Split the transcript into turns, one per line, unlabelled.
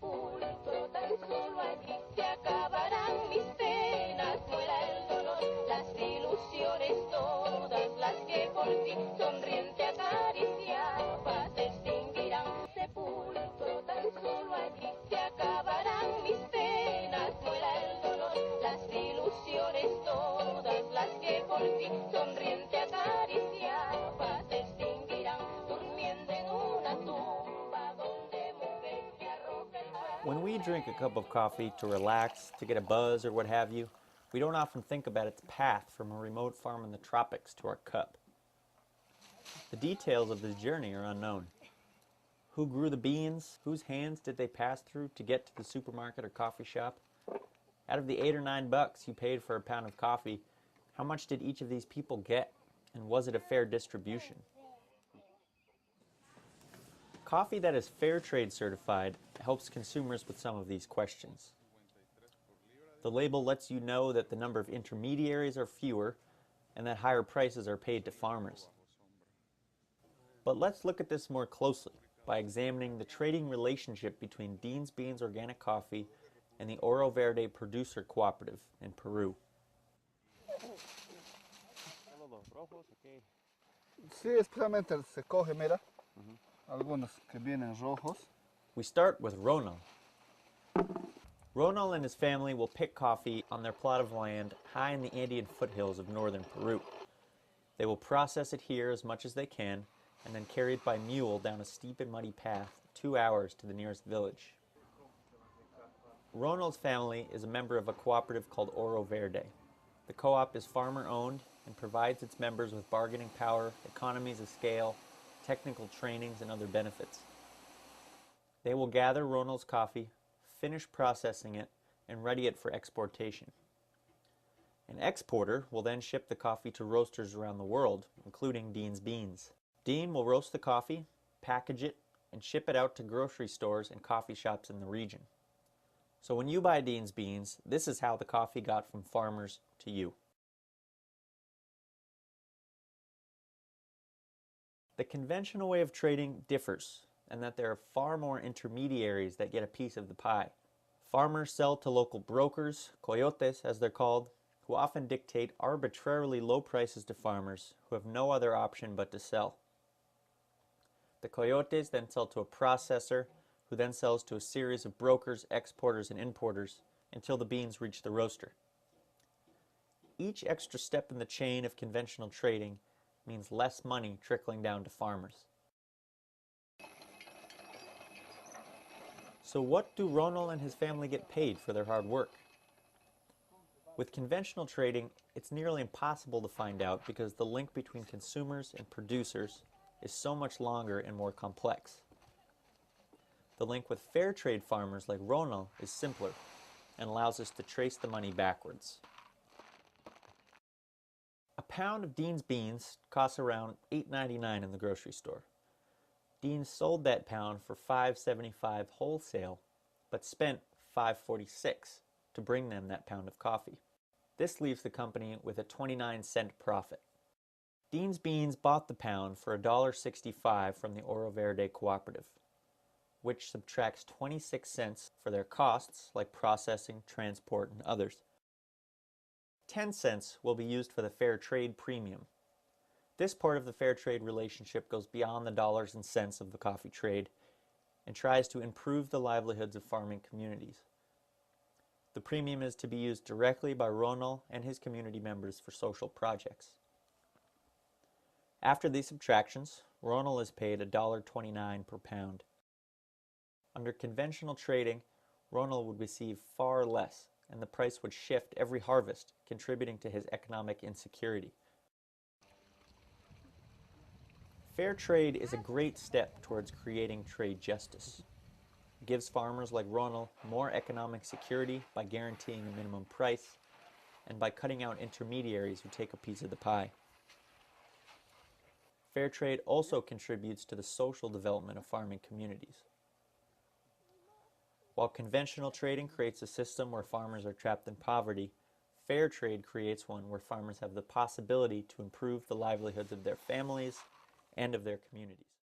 sepulcro, tan solo allí se acabarán mis penas, muera el dolor, las ilusiones todas las que por ti sonriente acariciaba se extinguirán. Sepulcro, tan solo allí se acabarán mis penas, muera el dolor, las ilusiones todas las que por ti sonriente acariciaba se extinguirán, durmiendo en una tumba donde mujer me arroja el mar.
When we drink a cup of coffee to relax, to get a buzz, or what have you, we don't often think about its path from a remote farm in the tropics to our cup. The details of this journey are unknown. Who grew the beans? Whose hands did they pass through to get to the supermarket or coffee shop? Out of the $8 or $9 you paid for a pound of coffee, how much did each of these people get? And was it a fair distribution? Coffee that is fair trade certified helps consumers with some of these questions. The label lets you know that the number of intermediaries are fewer and that higher prices are paid to farmers. But let's look at this more closely by examining the trading relationship between Dean's Beans Organic Coffee and the Oro Verde Producer Cooperative in Peru.
Sí, especialmente se coge, mira, algunos que vienen rojos.
We start with Ronald. Ronald and his family will pick coffee on their plot of land high in the Andean foothills of northern Peru. They will process it here as much as they can and then carry it by mule down a steep and muddy path 2 hours to the nearest village. Ronald's family is a member of a cooperative called Oro Verde. The co-op is farmer-owned and provides its members with bargaining power, economies of scale, technical trainings, and other benefits. They will gather Ronald's coffee, finish processing it, and ready it for exportation. An exporter will then ship the coffee to roasters around the world, including Dean's Beans. Dean will roast the coffee, package it, and ship it out to grocery stores and coffee shops in the region. So when you buy Dean's Beans, this is how the coffee got from farmers to you. The conventional way of trading differs, in that there are far more intermediaries that get a piece of the pie. Farmers sell to local brokers, coyotes as they're called, who often dictate arbitrarily low prices to farmers who have no other option but to sell. The coyotes then sell to a processor, who then sells to a series of brokers, exporters, and importers until the beans reach the roaster. Each extra step in the chain of conventional trading means less money trickling down to farmers. So what do Ronald and his family get paid for their hard work? With conventional trading, it's nearly impossible to find out because the link between consumers and producers is so much longer and more complex. The link with fair trade farmers like Ronald is simpler and allows us to trace the money backwards. A pound of Dean's Beans costs around $8.99 in the grocery store. Dean sold that pound for $5.75 wholesale, but spent $5.46 to bring them that pound of coffee. This leaves the company with a 29-cent profit. Dean's Beans bought the pound for $1.65 from the Oro Verde Cooperative, which subtracts 26 cents for their costs like processing, transport, and others. 10 cents will be used for the fair trade premium. This part of the fair trade relationship goes beyond the dollars and cents of the coffee trade and tries to improve the livelihoods of farming communities. The premium is to be used directly by Ronald and his community members for social projects. After these subtractions, Ronald is paid $1.29 per pound. Under conventional trading, Ronald would receive far less, and the price would shift every harvest, contributing to his economic insecurity. Fair trade is a great step towards creating trade justice. It gives farmers like Ronald more economic security by guaranteeing a minimum price and by cutting out intermediaries who take a piece of the pie. Fair trade also contributes to the social development of farming communities. While conventional trading creates a system where farmers are trapped in poverty, fair trade creates one where farmers have the possibility to improve the livelihoods of their families and of their communities.